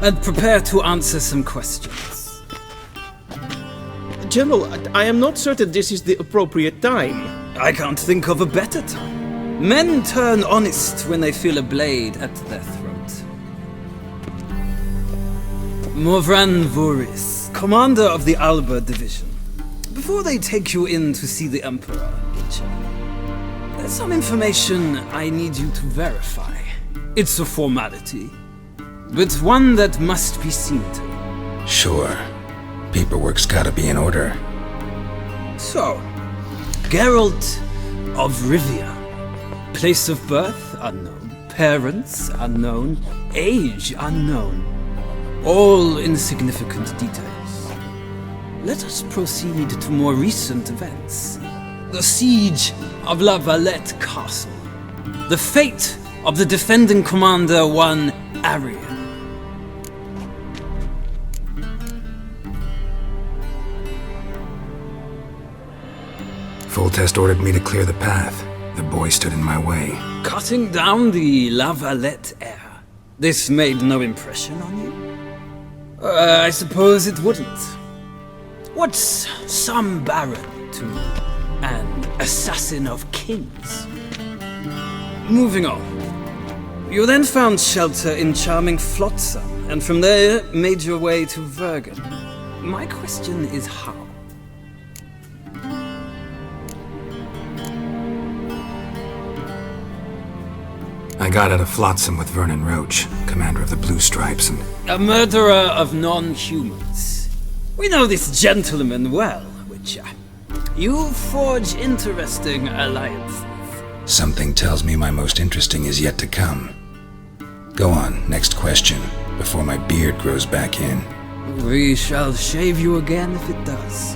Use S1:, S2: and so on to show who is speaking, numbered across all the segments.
S1: and prepare to answer some questions.
S2: General, I am not certain this is the appropriate time.
S1: I can't think of a better time. Men turn honest when they feel a blade at their throat. Morvran Voorhis, commander of the Alba Division. Before they take you in to see the Emperor, there's some information I need you to verify. It's a formality, but one that must be seen to.
S3: Sure. Paperwork's gotta be in order.
S1: So, Geralt of Rivia. Place of birth unknown. Parents unknown. Age unknown. All insignificant details. Let us proceed to more recent events. The siege of La Valette Castle. The fate of the defending commander, one Arian.
S3: Full Test ordered me to clear the path. The boy stood in my way.
S1: Cutting down the La Valette heir. This made no impression on you? I suppose it wouldn't. What's some baron to an assassin of kings? Moving on. You then found shelter in charming Flotsam, and from there made your way to Vergen. My question is how?
S3: I got out of Flotsam with Vernon Roach, commander of the Blue Stripes, and...
S1: A murderer of non-humans. We know this gentleman well, Witcher. You forge interesting alliances.
S3: Something tells me my most interesting is yet to come. Go on, next question, before my beard grows back in.
S1: We shall shave you again if it does.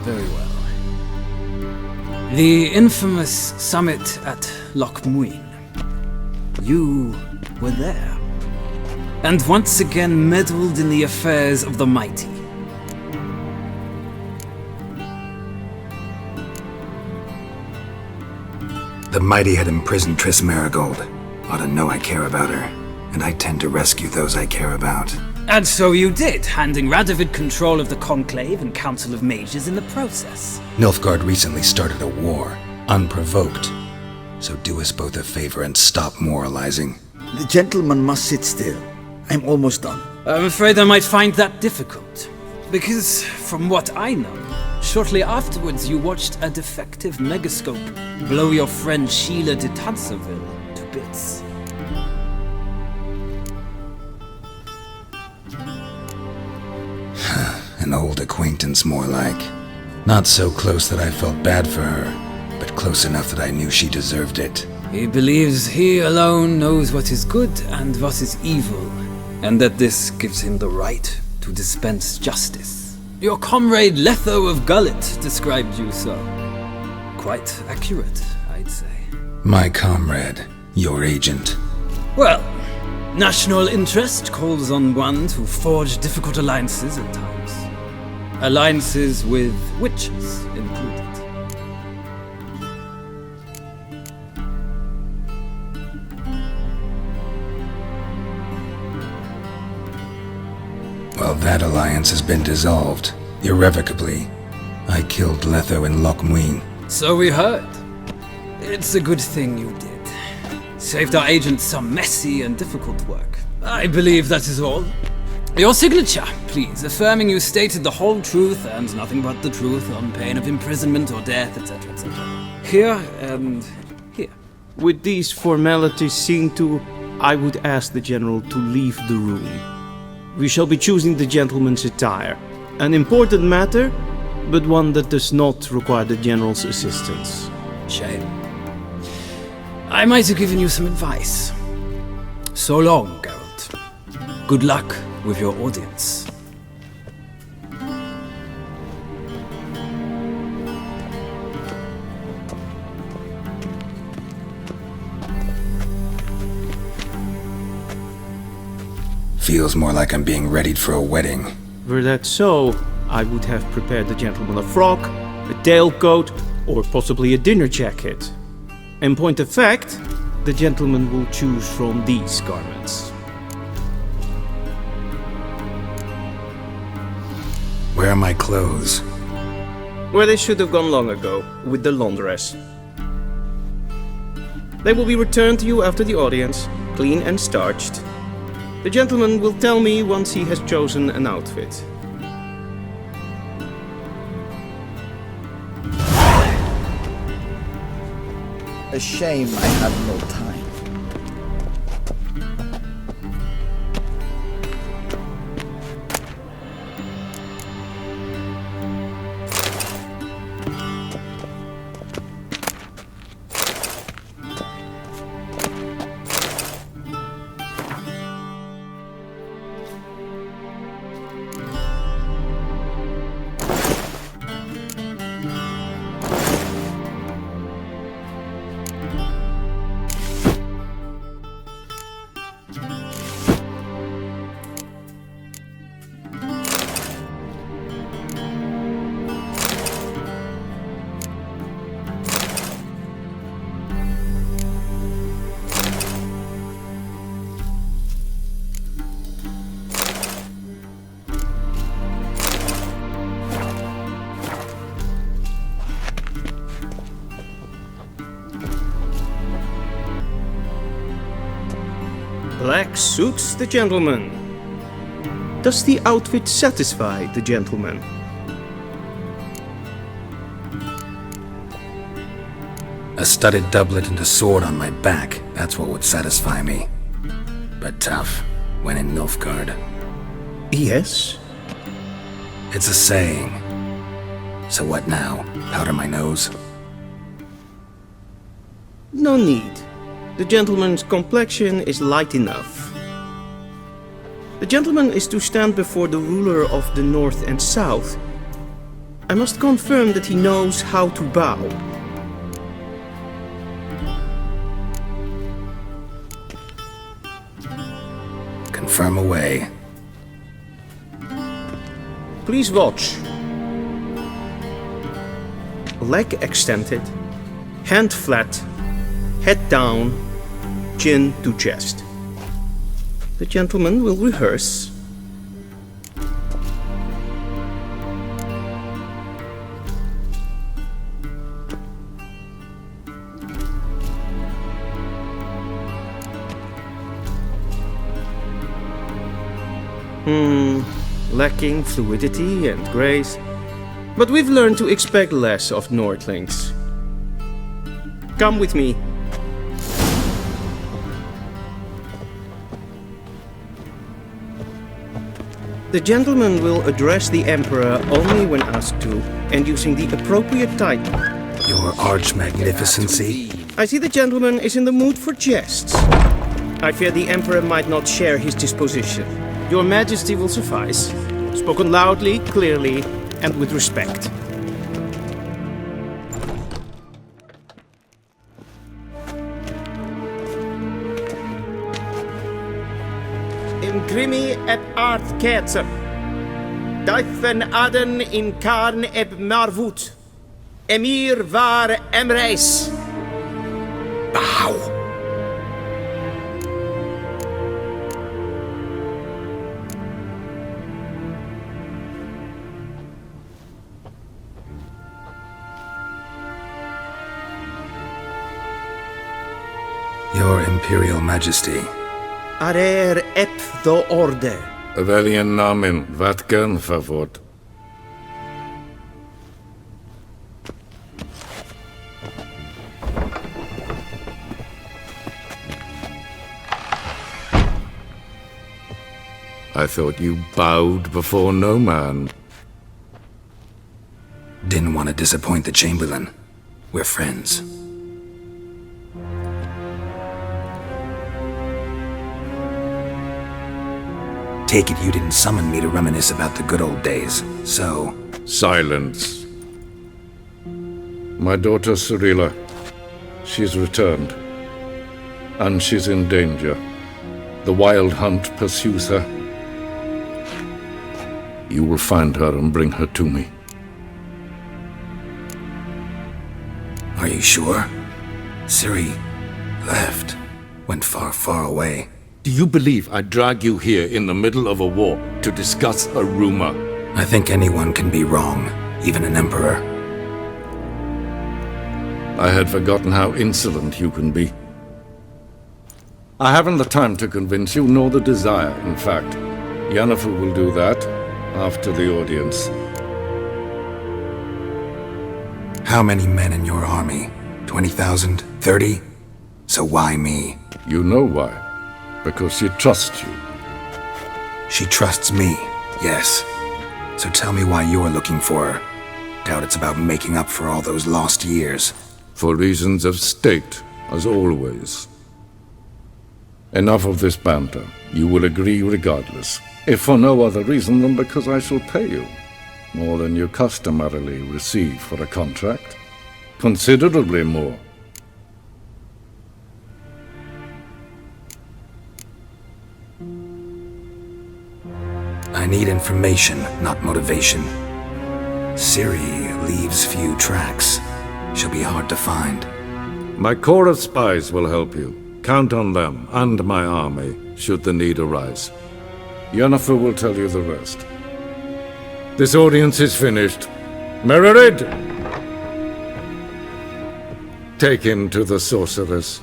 S1: Very well. The infamous summit at Lochmuin. You were there, and once again meddled in the affairs of the mighty.
S3: The mighty had imprisoned Triss Marigold. Ought to know I care about her, and I tend to rescue those I care about.
S1: And so you did, handing Radovid control of the Conclave and Council of Mages in the process.
S3: Nilfgaard recently started a war, unprovoked. So do us both a favor and stop moralizing.
S4: The gentleman must sit still. I'm almost done.
S1: I'm afraid I might find that difficult. Because, from what I know, shortly afterwards you watched a defective megascope blow your friend Sheila de Tanserville to bits.
S3: An old acquaintance, more like. Not so close that I felt bad for her, but close enough that I knew she deserved it.
S1: He believes he alone knows what is good and what is evil, and that this gives him the right to dispense justice. Your comrade Letho of Gullet described you so. Quite accurate, I'd say.
S3: My comrade, your agent.
S1: Well, national interest calls on one to forge difficult alliances at times. Alliances with witches included.
S3: Well, that alliance has been dissolved, irrevocably. I killed Letho in Lochmuin.
S1: So we heard. It's a good thing you did. Saved our agent some messy and difficult work. I believe that is all. Your signature, please, affirming you stated the whole truth and nothing but the truth on pain of imprisonment or death, etc., etc. Here and here.
S2: With these formalities seen to, I would ask the General to leave the room. We shall be choosing the gentleman's attire. An important matter, but one that does not require the General's assistance.
S1: Shame. I might have given you some advice. So long, Geralt. Good luck with your audience.
S3: Feels more like I'm being readied for a wedding.
S2: Were that so, I would have prepared the gentleman a frock, a tailcoat, or possibly a dinner jacket. In point of fact, the gentleman will choose from these garments.
S3: Where are my clothes?
S2: Where they should have gone long ago, with the laundress. They will be returned to you after the audience, clean and starched. The gentleman will tell me once he has chosen an outfit.
S4: A shame I had no time.
S2: Black suits the gentleman. Does the outfit satisfy the gentleman?
S3: A studded doublet and a sword on my back, that's what would satisfy me. But tough, when in Nilfgaard.
S2: Yes.
S3: It's a saying. So what now? Powder my nose?
S2: No need. The gentleman's complexion is light enough. The gentleman is to stand before the ruler of the North and South. I must confirm that he knows how to bow.
S3: Confirm away.
S2: Please watch. Leg extended, hand flat, head down, chin to chest. The gentleman will rehearse. Lacking fluidity and grace. But we've learned to expect less of Nordlings. Come with me. The gentleman will address the Emperor only when asked to, and using the appropriate title.
S3: Your Arch-Magnificency?
S2: I see the gentleman is in the mood for jests. I fear the Emperor might not share his disposition. Your Majesty will suffice. Spoken loudly, clearly, and with respect. Grimi eb art ketzer. Duifen aden in karn eb marvoet. Emhyr var Emreis.
S3: Bow! Your Imperial Majesty.
S2: Attre eb the order.
S5: Welchen Namen, wat gern verwort? I thought you bowed before no man.
S3: Didn't want to disappoint the Chamberlain. We're friends. Take it you didn't summon me to reminisce about the good old days, so...
S5: Silence. My daughter Cirilla, she's returned. And she's in danger. The Wild Hunt pursues her. You will find her and bring her to me.
S3: Are you sure? Ciri left. Went far, far away.
S5: Do you believe I drag you here in the middle of a war to discuss a rumor?
S3: I think anyone can be wrong, even an emperor.
S5: I had forgotten how insolent you can be. I haven't the time to convince you, nor the desire, in fact. Yennefer will do that after the audience.
S3: How many men in your army? 20,000? 30? So why me?
S5: You know why. Because she trusts you.
S3: She trusts me, yes. So tell me why you're looking for her. Doubt it's about making up for all those lost years.
S5: For reasons of state, as always. Enough of this banter. You will agree regardless. If for no other reason than because I shall pay you. More than you customarily receive for a contract. Considerably more.
S3: I need information, not motivation. Ciri leaves few tracks. She'll be hard to find.
S5: My corps of spies will help you. Count on them, and my army, should the need arise. Yennefer will tell you the rest. This audience is finished. Mererid! Take him to the sorceress.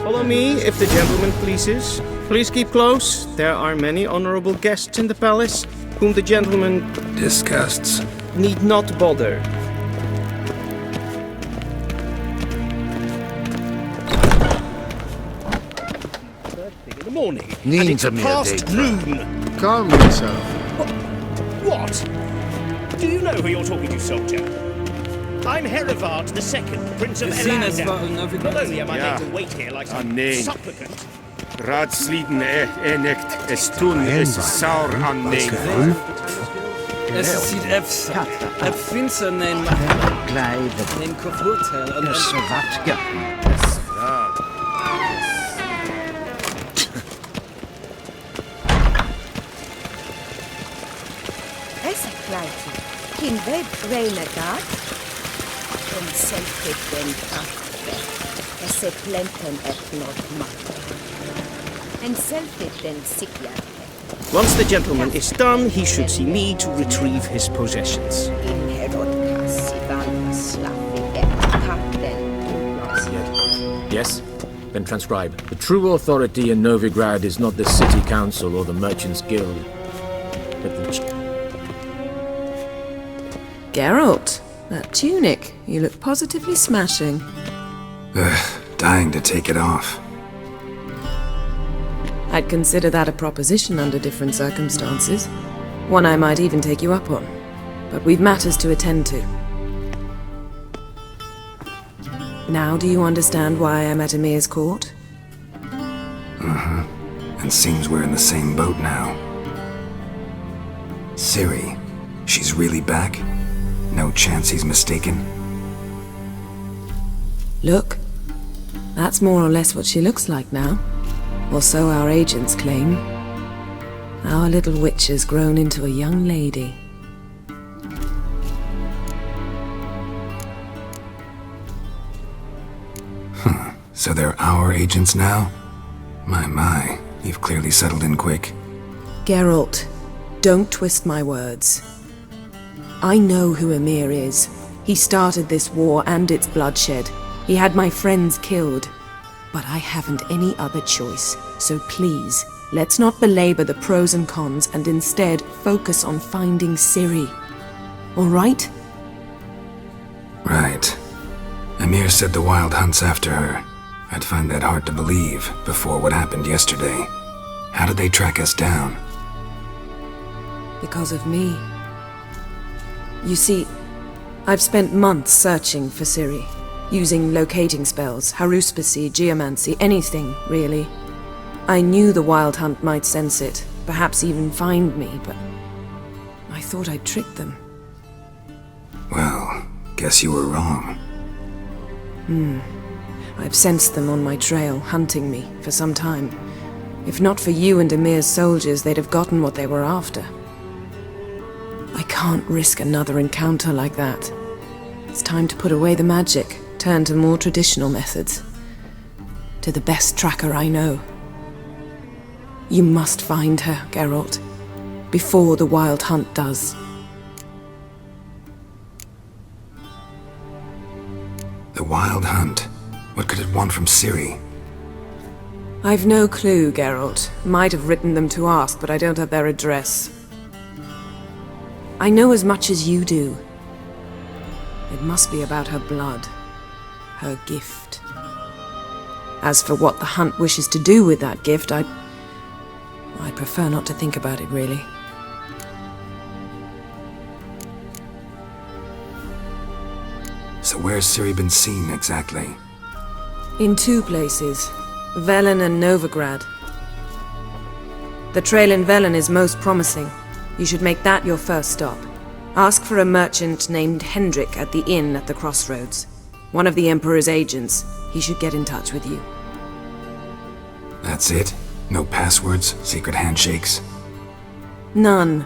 S2: Follow me, if the gentleman pleases. Please keep close. There are many honorable guests in the palace, whom the gentleman
S3: Disgusts.
S2: need not bother. First thing in the morning, and it's past noon.
S6: Calm yourself.
S7: What? Do you know who you're talking to, soldier? I'm Herivard II, Prince of Elander. Not only am I made to wait here like some supplicant.
S6: Raadsleden echt is toen is saur aannemen.
S1: Es sieht finster nein kaputt
S8: Es kleidje. Kin web renegat. En selfie den kaffe. Es plenten not mat. And selfie den sikja.
S2: Once the gentleman is done, he should see me to retrieve his possessions.
S9: Yes? Then transcribe. The true authority in Novigrad is not the city council or the merchants' guild, but the...
S10: Geralt, that tunic. You look positively smashing.
S3: Dying to take it off.
S10: I'd consider that a proposition under different circumstances. One I might even take you up on. But we've matters to attend to. Now do you understand why I'm at Emhyr's court?
S3: And seems we're in the same boat now. Ciri, she's really back? No chance he's mistaken?
S10: Look. That's more or less what she looks like now. Or so our agents claim. Our little witch has grown into a young lady.
S3: So they're our agents now? My, you've clearly settled in quick.
S10: Geralt, don't twist my words. I know who Emhyr is. He started this war and its bloodshed. He had my friends killed. But I haven't any other choice, so please, let's not belabor the pros and cons and instead focus on finding Ciri. All right?
S3: Right. Emhyr said the Wild Hunt's after her. I'd find that hard to believe before what happened yesterday. How did they track us down?
S10: Because of me. You see, I've spent months searching for Ciri. Using locating spells, haruspicy, geomancy, anything, really. I knew the Wild Hunt might sense it, perhaps even find me, but I thought I'd tricked them.
S3: Well, guess you were wrong.
S10: I've sensed them on my trail, hunting me, for some time. If not for you and Emhyr's soldiers, they'd have gotten what they were after. I can't risk another encounter like that. It's time to put away the magic, turn to more traditional methods. To the best tracker I know. You must find her, Geralt, before the Wild Hunt does.
S3: The Wild Hunt? What could it want from Ciri?
S10: I've no clue, Geralt. Might have written them to ask, but I don't have their address. I know as much as you do. It must be about her blood. Her gift. As for what the Hunt wishes to do with that gift, I'd prefer not to think about it, really.
S3: So where's Ciri been seen, exactly?
S10: In 2 places. Velen and Novigrad. The trail in Velen is most promising. You should make that your first stop. Ask for a merchant named Hendrik at the inn at the crossroads. One of the Emperor's agents. He should get in touch with you.
S3: That's it? No passwords? Secret handshakes?
S10: None.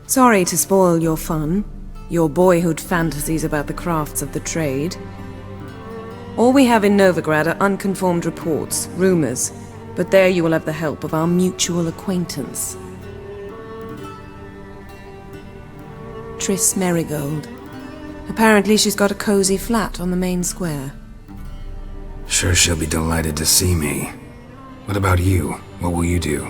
S10: Sorry to spoil your fun. Your boyhood fantasies about the crafts of the trade. All we have in Novigrad are unconfirmed reports, rumors. But there you will have the help of our mutual acquaintance. Triss Merigold. Apparently she's got a cozy flat on the main square.
S3: Sure she'll be delighted to see me. What about you? What will you do?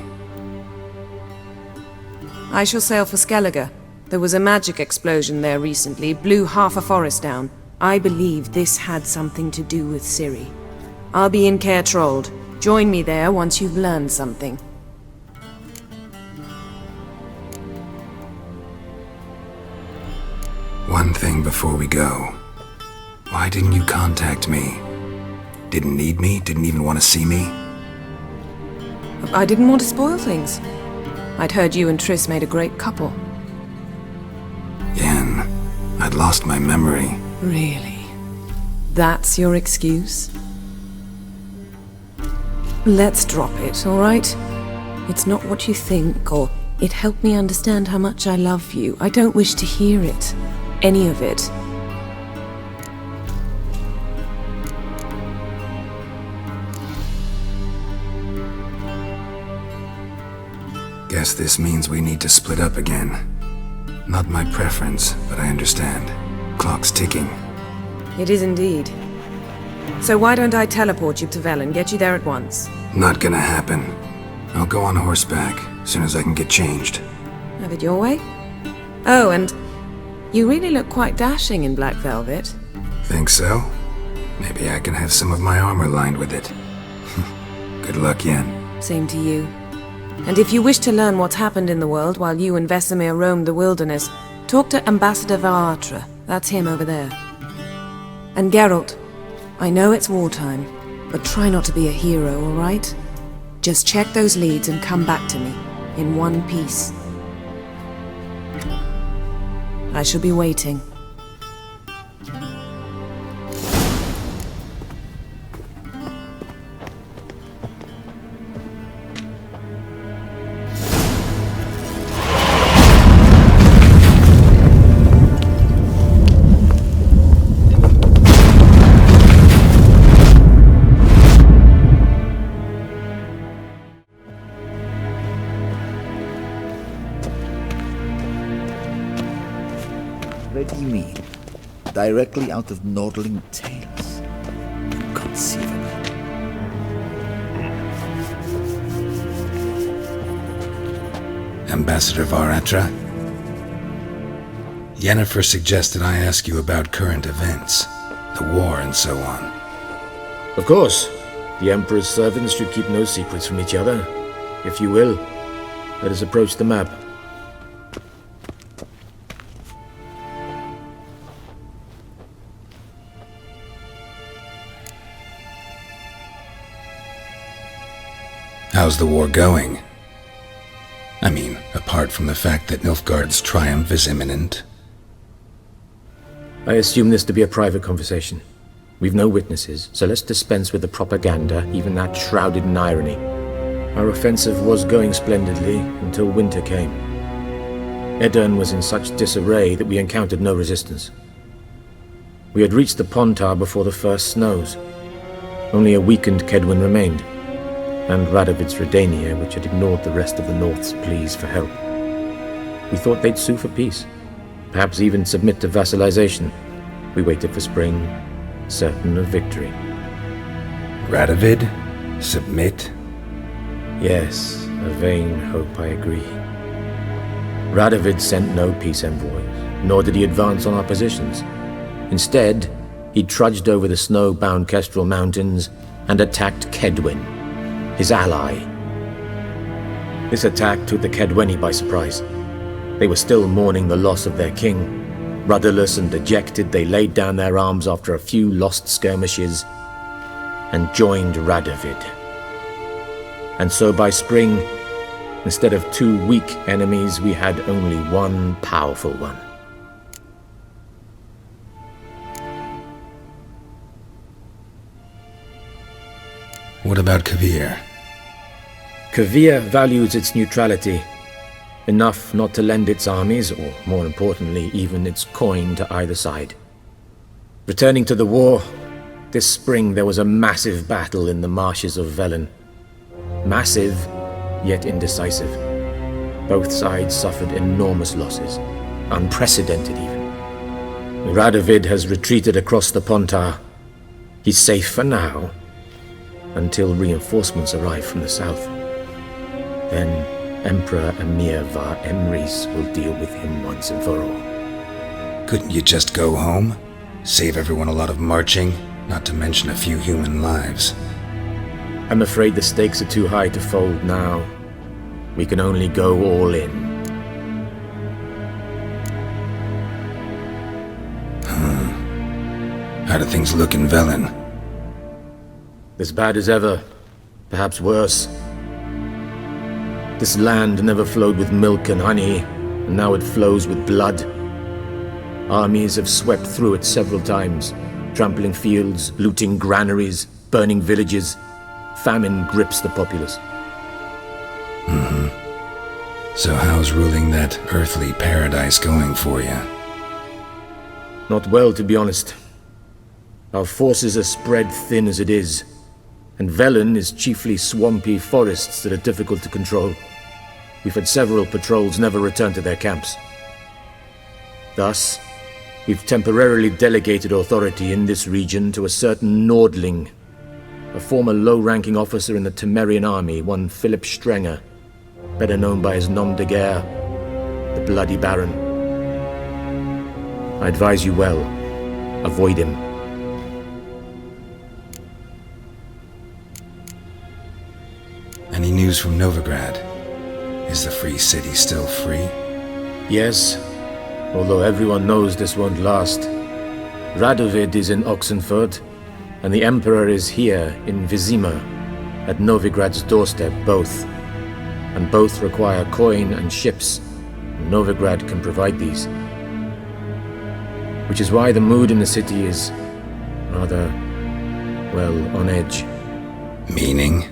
S10: I shall sail for Skellige. There was a magic explosion there recently, blew half a forest down. I believe this had something to do with Ciri. I'll be in Caer Trold. Join me there once you've learned something.
S3: One thing before we go. Why didn't you contact me? Didn't need me? Didn't even want to see me?
S10: I didn't want to spoil things. I'd heard you and Triss made a great couple.
S3: Yen, I'd lost my memory.
S10: Really? That's your excuse? Let's drop it, all right? It's not what you think, or it helped me understand how much I love you. I don't wish to hear it. Any of it.
S3: Guess this means we need to split up again. Not my preference, but I understand. Clock's ticking.
S10: It is indeed. So why don't I teleport you to Velen, get you there at once?
S3: Not gonna happen. I'll go on horseback, as soon as I can get changed.
S10: Have it your way? Oh, and you really look quite dashing in black velvet.
S3: Think so? Maybe I can have some of my armor lined with it. Good luck, Yen.
S10: Same to you. And if you wish to learn what's happened in the world while you and Vesemir roamed the wilderness, talk to Ambassador Attre. That's him over there. And Geralt, I know it's wartime, but try not to be a hero, all right? Just check those leads and come back to me, in one piece. I shall be waiting.
S4: What do you mean? Directly out of Nordling tales? Inconceivable.
S3: Ambassador Attre? Yennefer suggested I ask you about current events, the war and so on.
S9: Of course. The Emperor's servants should keep no secrets from each other. If you will, let us approach the map.
S3: How's the war going? I mean, apart from the fact that Nilfgaard's triumph is imminent.
S9: I assume this to be a private conversation. We've no witnesses, so let's dispense with the propaganda, even that shrouded in irony. Our offensive was going splendidly until winter came. Edirn was in such disarray that we encountered no resistance. We had reached the Pontar before the first snows. Only a weakened Kedwin remained, and Radovid's Redania, which had ignored the rest of the North's pleas for help. We thought they'd sue for peace, perhaps even submit to vassalization. We waited for spring, certain of victory.
S3: Radovid? Submit?
S9: Yes, a vain hope, I agree. Radovid sent no peace envoys, nor did he advance on our positions. Instead, he trudged over the snow-bound Kestrel Mountains and attacked Kedwin, his ally. This attack took the Kedweni by surprise. They were still mourning the loss of their king. Rudderless and dejected, they laid down their arms after a few lost skirmishes and joined Radovid. And so by spring, instead of 2 weak enemies, we had only one powerful one.
S3: What about Kavir?
S9: Kavir values its neutrality, enough not to lend its armies, or more importantly, even its coin to either side. Returning to the war, this spring there was a massive battle in the marshes of Velen. Massive, yet indecisive. Both sides suffered enormous losses, unprecedented even. Radovid has retreated across the Pontar. He's safe for now, until reinforcements arrive from the south. Then Emperor Emhyr var Emreis will deal with him once and for all.
S3: Couldn't you just go home? Save everyone a lot of marching, not to mention a few human lives.
S9: I'm afraid the stakes are too high to fold now. We can only go all in.
S3: How do things look in Velen?
S9: As bad as ever, perhaps worse. This land never flowed with milk and honey, and now it flows with blood. Armies have swept through it several times, trampling fields, looting granaries, burning villages. Famine grips the populace.
S3: So how's ruling that earthly paradise going for you?
S9: Not well, to be honest. Our forces are spread thin as it is, and Velen is chiefly swampy forests that are difficult to control. We've had several patrols never return to their camps. Thus, we've temporarily delegated authority in this region to a certain Nordling, a former low-ranking officer in the Temerian army, one Philip Strenger, better known by his nom de guerre, the Bloody Baron. I advise you well, avoid him.
S3: Any news from Novigrad? Is the free city still free?
S9: Yes, although everyone knows this won't last. Radovid is in Oxenfurt, and the Emperor is here in Vizima, at Novigrad's doorstep, both. And both require coin and ships. Novigrad can provide these. Which is why the mood in the city is rather, well, on edge.
S3: Meaning?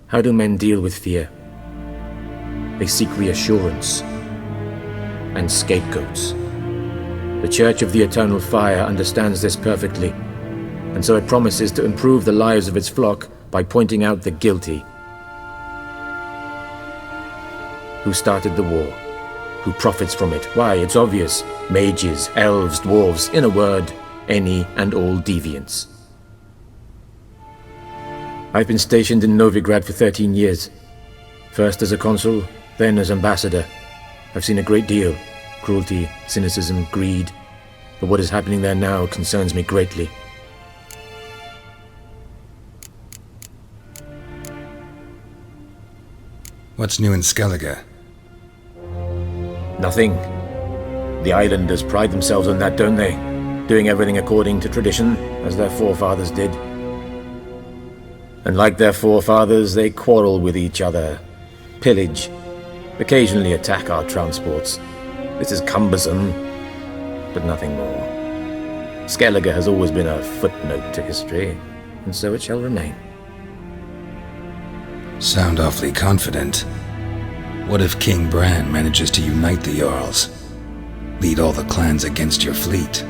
S9: How do men deal with fear? They seek reassurance and scapegoats. The Church of the Eternal Fire understands this perfectly, and so it promises to improve the lives of its flock by pointing out the guilty. Who started the war? Who profits from it? Why, it's obvious. Mages, elves, dwarves, in a word, any and all deviants. I've been stationed in Novigrad for 13 years. First as a consul, then as ambassador. I've seen a great deal. Cruelty, cynicism, greed. But what is happening there now concerns me greatly.
S3: What's new in Skellige?
S9: Nothing. The islanders pride themselves on that, don't they? Doing everything according to tradition, as their forefathers did. And like their forefathers, they quarrel with each other, pillage, occasionally attack our transports. This is cumbersome, but nothing more. Skellige has always been a footnote to history, and so it shall remain.
S3: Sound awfully confident. What if King Bran manages to unite the Jarls? Lead all the clans against your fleet?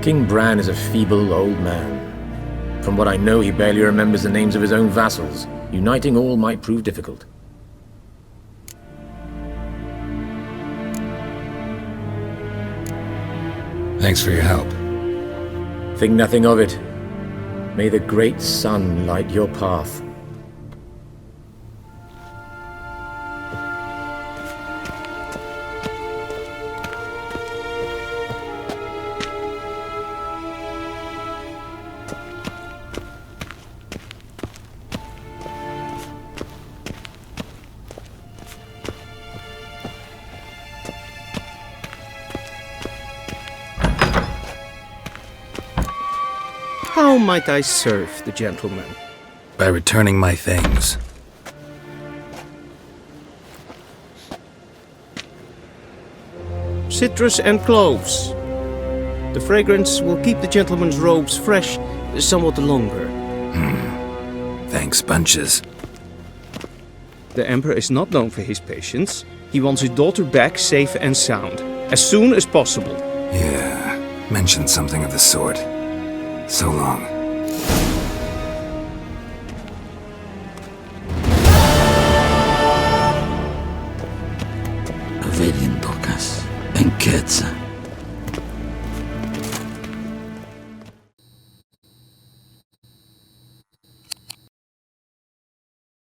S9: King Bran is a feeble old man. From what I know, he barely remembers the names of his own vassals. Uniting all might prove difficult.
S3: Thanks for your help.
S9: Think nothing of it. May the great sun light your path.
S2: How might I serve the gentleman?
S3: By returning my things.
S2: Citrus and cloves. The fragrance will keep the gentleman's robes fresh somewhat longer.
S3: Thanks, bunches.
S2: The Emperor is not known for his patience. He wants his daughter back safe and sound, as soon as possible.
S3: Yeah, mentioned something of the sort. So long.
S4: Avelien Docas, Enquetza.